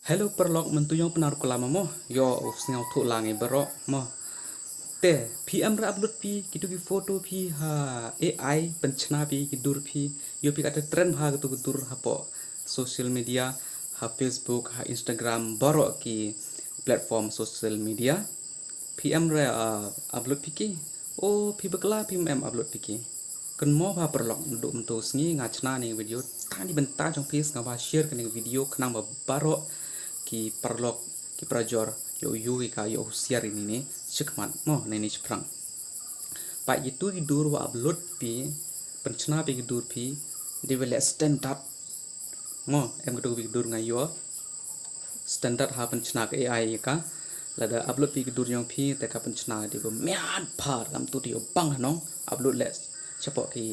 Hello perlok mentuyong penaruh kelama mo yo usngau thu langi berok mo te PM ra upload pi gitu ki foto pi ha AI penchna pi ki dur pi yo pi kata trend ha gitu dur hapo social media ha Facebook ha Instagram borok ki platform social media PM ra upload pi ki pi bekla PM upload pi ki kan mo ba perlok nduk mentu sngi ngachna ni video tani benta jong pis ngawa share kan video kenang ba barok ki perlok ki prajor yo ka yo siar ini ni cikmat mo neni sprang pa itu gidur wa upload pi penchna pi gidur pi develop standard mo em gidur gidur ngayo standard ha penchna ke AI ka lada upload pi gidur yang pi te ka penchna di bo mian par kam tu dio bang nong upload les cepok ki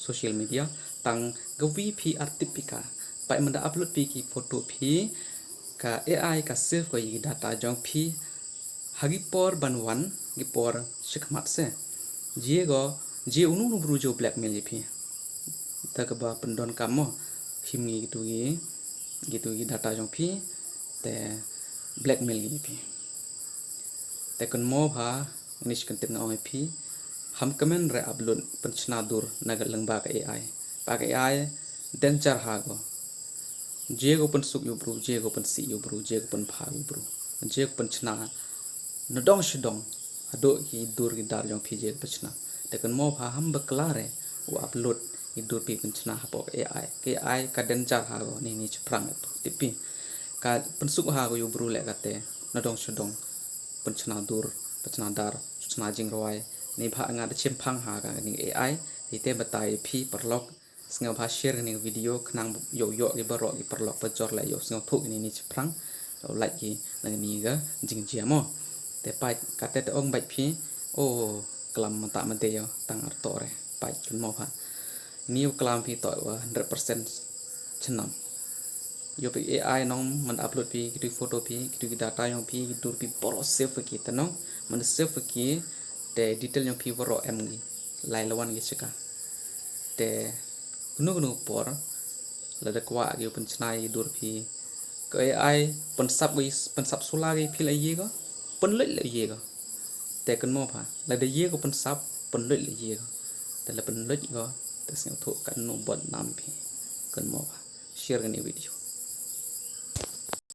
social media tang gawi pi artipika pa menda upload pi ki foto pi ka AI ka save ko yi data jong pi hagi por banwan gi por shikmat se je unu nu brujo blackmail pi ta ka ba pendon kamo himni gitu gi data jong pi te blackmail gi pi te kon mo ha nish kan tin oi pi ham kamen re upload penchna dur nagal lengba ka AI pa ka AI den char ha go je go pen suk yu bru je go pen si yu bru je go pen pha yu bru je go pen chna no dong shidong ado ki dur ki dar jong phije pachna te kan mo pha ham baklare u upload ki dur pi pen chna ha po AI ka den char ha go ni chprang to tipi ka pen suk ha go yu bru le ka te no dong shidong pen chna dur pachna dar chna jing roi ni pha nga de chem phang ha ka ni AI ti te batai phi perlok sngau pha share ni video khnang yo ki barok ki perlok pajor la yo sngau thu ni chprang like ki nang ni ga jing jia mo te pai kate te ong bai phi kelam mata mate yo tang arto re pai chun mo pha niu kelam phi to 100% chenam yo pi AI nong man upload pi ki photo pi ki data yong pi dur pi poro save ki ta nong man save ki te detail yong pi boro em gi lai lawan gi chika te gnu por la de kwa gi pen chnai dur pi ke AI pensap sula gi phi la ye go pen lek la ye go te kan mo pha la de ye go pensap pen lek la ye go te la pen lek go te sing thu kan no bot nam phi kan mo pha share ni video